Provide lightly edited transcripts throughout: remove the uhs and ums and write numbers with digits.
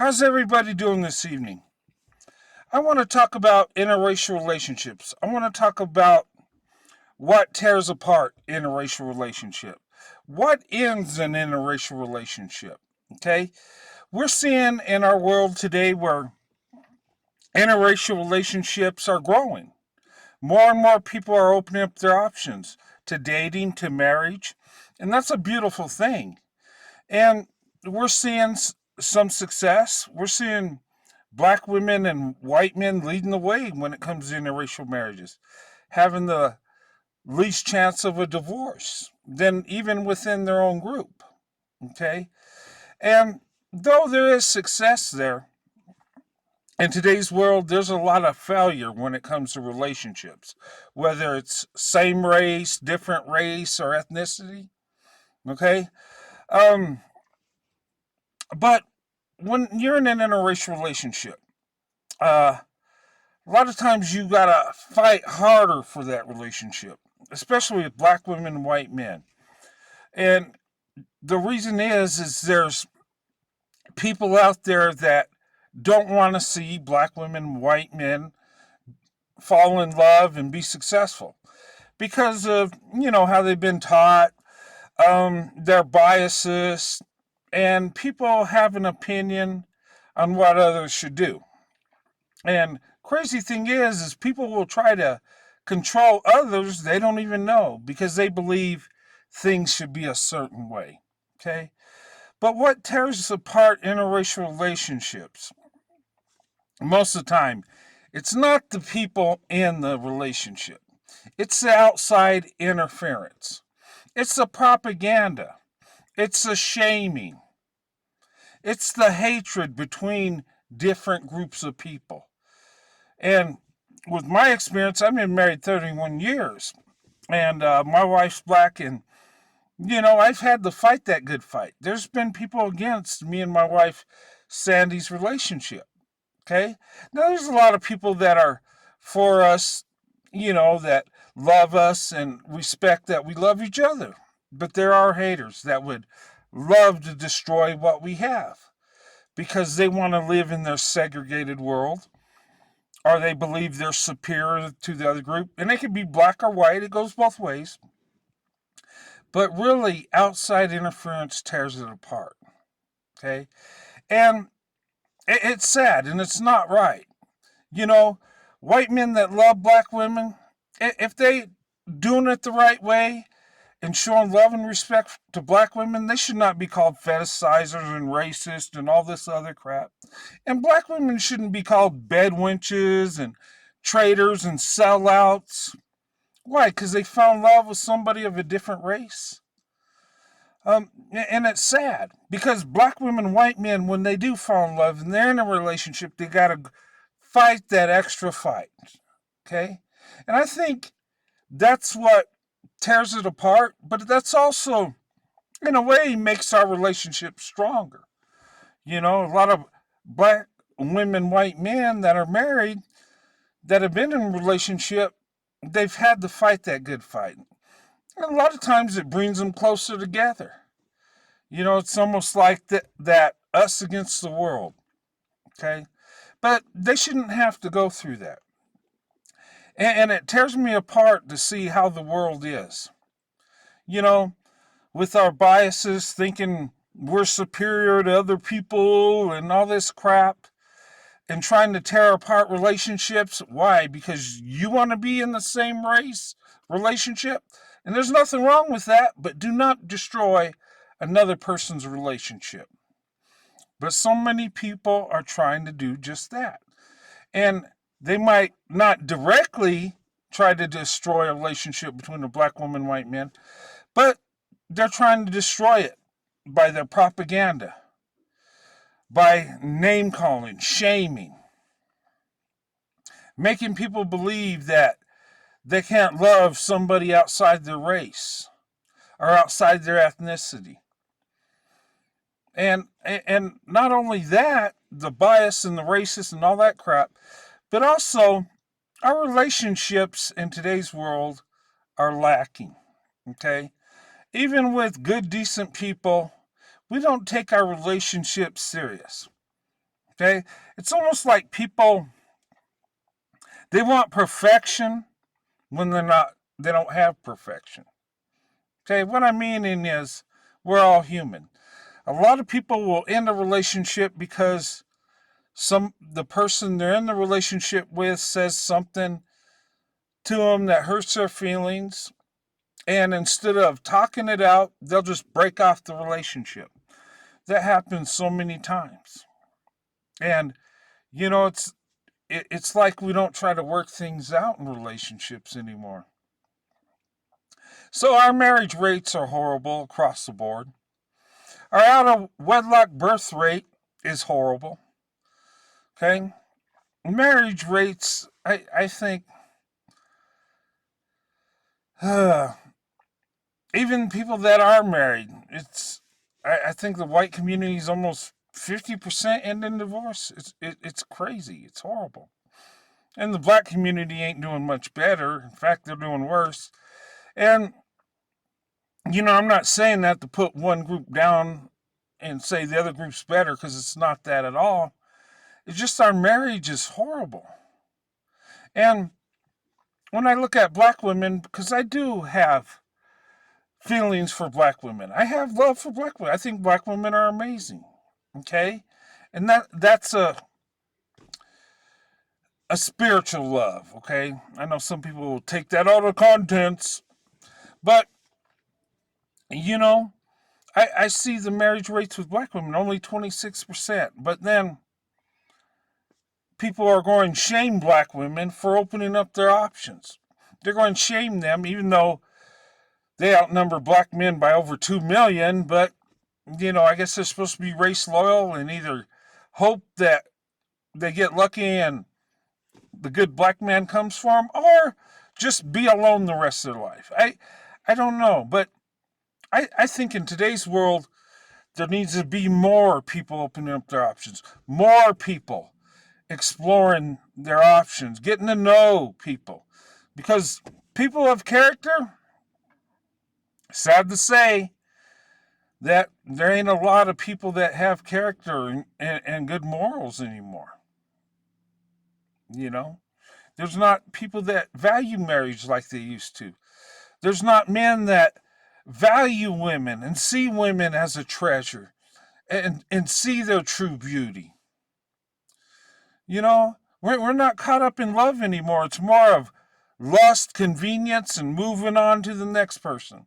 How's everybody doing this evening? I want to talk about interracial relationships. I want to talk about what tears apart interracial relationship. What ends an interracial relationship? Okay? We're seeing in our world today where interracial relationships are growing. More and more people are opening up their options to dating, to marriage, and that's a beautiful thing. And we're seeing some success. We're seeing black women and white men leading the way when it comes to interracial marriages, having the least chance of a divorce than even within their own group. Okay? And though there is success there, in today's world, there's a lot of failure when it comes to relationships, whether it's same race, different race, or ethnicity. Okay? Um, but when you're in an interracial relationship, uh, a lot of times you gotta fight harder for that relationship, especially with black women and white men. And the reason is there's people out there that don't want to see black women and white men fall in love and be successful because of how they've been taught, their biases, and people have an opinion on what others should do. And crazy thing is people will try to control others they don't even know because they believe things should be a certain way. Okay? But what tears apart interracial relationships most of the time, it's not the people in the relationship. It's the outside interference. It's the propaganda. It's the shaming. It's the hatred between different groups of people. And with my experience, I've been married 31 years, and my wife's black, and I've had to fight that good fight. There's been people against me and my wife Sandy's relationship. Okay, now there's a lot of people that are for us, that love us and respect that we love each other, but there are haters that would love to destroy what we have because they want to live in their segregated world or they believe they're superior to the other group. And it can be black or white, it goes both ways. But really, outside interference tears it apart. Okay? And it's sad and it's not right. You know, white men that love black women, if they doing it the right way and showing love and respect to black women, they should not be called fetishizers and racist and all this other crap. And black women shouldn't be called bedwenches and traitors and sellouts. Why? Because they found love with somebody of a different race. And it's sad because black women and white men, when they do fall in love and they're in a relationship, they got to fight that extra fight. Okay? And I think that's what tears it apart, but that's also, in a way, makes our relationship stronger. A lot of black women, white men that are married that have been in a relationship, they've had to fight that good fight. And a lot of times it brings them closer together. It's almost like that us against the world. Okay? But they shouldn't have to go through that. And it tears me apart to see how the world is. You know, with our biases, thinking we're superior to other people and all this crap, and trying to tear apart relationships. Why? Because you want to be in the same race relationship? And there's nothing wrong with that, but do not destroy another person's relationship. But so many people are trying to do just that. And they might not directly try to destroy a relationship between a black woman and white man, but they're trying to destroy it by their propaganda, by name calling, shaming, making people believe that they can't love somebody outside their race or outside their ethnicity. And not only that, the bias and the racist and all that crap, but also our relationships in today's world are lacking. Okay? Even with good, decent people, we don't take our relationships serious. Okay? It's almost like people, they want perfection when they don't have perfection. Okay? What I'm meaning is we're all human. A lot of people will end a relationship because the person they're in the relationship with says something to them that hurts their feelings, and instead of talking it out, they'll just break off the relationship. That happens so many times. And it's like we don't try to work things out in relationships anymore. So our marriage rates are horrible across the board. Our out of wedlock birth rate is horrible. Okay? Marriage rates, I think, even people that are married, I think the white community is almost 50% end in divorce. It's crazy. It's horrible. And the black community ain't doing much better. In fact, they're doing worse. And, I'm not saying that to put one group down and say the other group's better, because it's not that at all. It's just our marriage is horrible. And when I look at black women, because I do have feelings for black women, I have love for black women. I think black women are amazing. Okay? And that's a spiritual love, okay? I know some people will take that out of contents, but you know, I see the marriage rates with black women only 26%, but then people are going to shame black women for opening up their options. They're going to shame them, even though they outnumber black men by over 2 million, but I guess they're supposed to be race loyal and either hope that they get lucky and the good black man comes for them, or just be alone the rest of their life. I don't know, but I think in today's world, there needs to be more people opening up their options, more people exploring their options, getting to know people. Because people of character, sad to say, that there ain't a lot of people that have character and good morals anymore. You know, there's not people that value marriage like they used to. There's not men that value women and see women as a treasure and see their true beauty. We're not caught up in love anymore. It's more of lust, convenience, and moving on to the next person.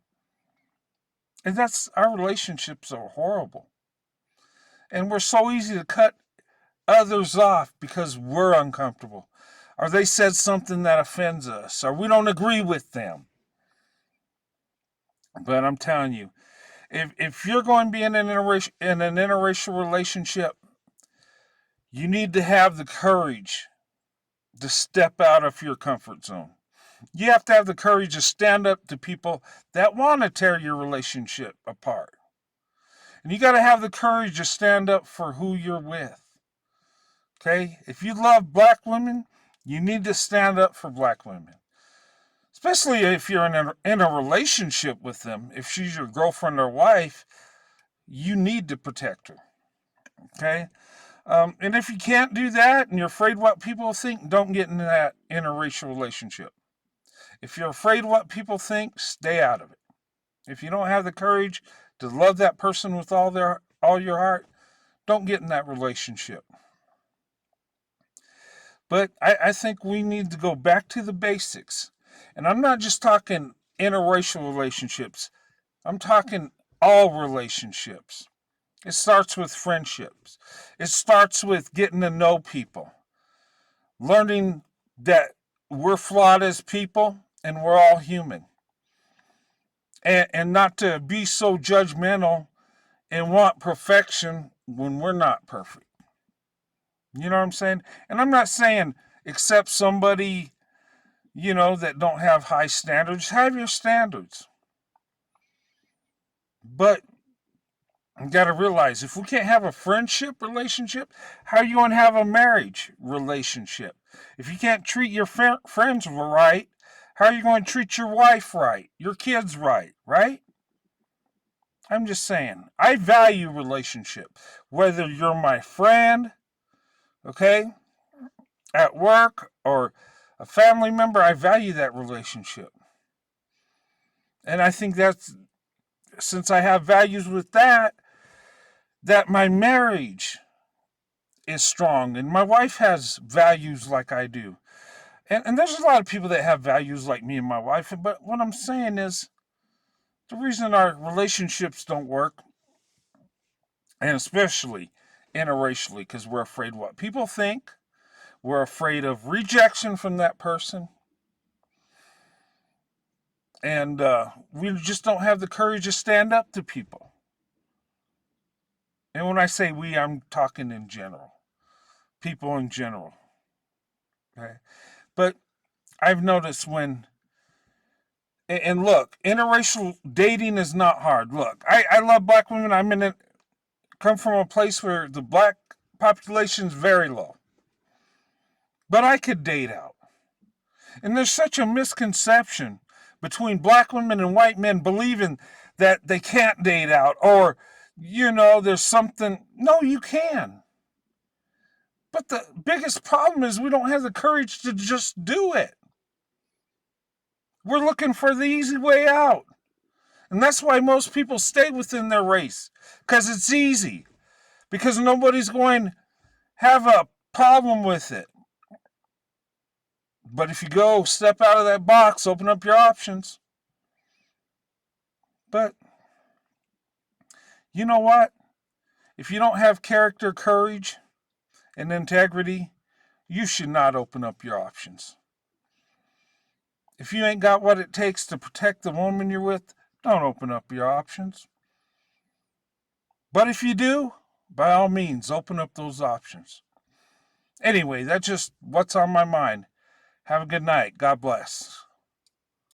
And that's our relationships are horrible. And we're so easy to cut others off because we're uncomfortable. Or they said something that offends us, or we don't agree with them. But I'm telling you, if you're going to be in an interracial relationship, you need to have the courage to step out of your comfort zone. You have to have the courage to stand up to people that want to tear your relationship apart. And you got to have the courage to stand up for who you're with. Okay? If you love black women, you need to stand up for black women. Especially if you're in a relationship with them. If she's your girlfriend or wife, you need to protect her. Okay? And if you can't do that and you're afraid what people think, don't get into that interracial relationship. If you're afraid what people think, stay out of it. If you don't have the courage to love that person with all your heart, don't get in that relationship. But I think we need to go back to the basics. And I'm not just talking interracial relationships. I'm talking all relationships. It starts with friendships. It starts with getting to know people. Learning that we're flawed as people and we're all human. And not to be so judgmental and want perfection when we're not perfect. You know what I'm saying? And I'm not saying accept somebody, that don't have high standards. Have your standards. But you got to realize if we can't have a friendship relationship, how are you going to have a marriage relationship? If you can't treat your friends right, how are you going to treat your wife right, your kids right, right? I'm just saying, I value relationship. Whether you're my friend, Okay? At work or a family member, I value that relationship. And I think that's, since I have values with that, that my marriage is strong and my wife has values like I do. And there's a lot of people that have values like me and my wife, but what I'm saying is the reason our relationships don't work, and especially interracially, because we're afraid of what people think, we're afraid of rejection from that person, and we just don't have the courage to stand up to people. And when I say we, I'm talking in general, people in general. Okay? But I've noticed when, and look, interracial dating is not hard. Look, I love black women. Come from a place where the black population is very low. But I could date out. And there's such a misconception between black women and white men believing that they can't date out or, there's something. No, you can. But the biggest problem is we don't have the courage to just do it. We're looking for the easy way out. And that's why most people stay within their race, because it's easy, because nobody's going to have a problem with it. But if you go step out of that box, open up your options. But you know what? If you don't have character, courage, and integrity, you should not open up your options. If you ain't got what it takes to protect the woman you're with, don't open up your options. But if you do, by all means, open up those options. Anyway, that's just what's on my mind. Have a good night. God bless.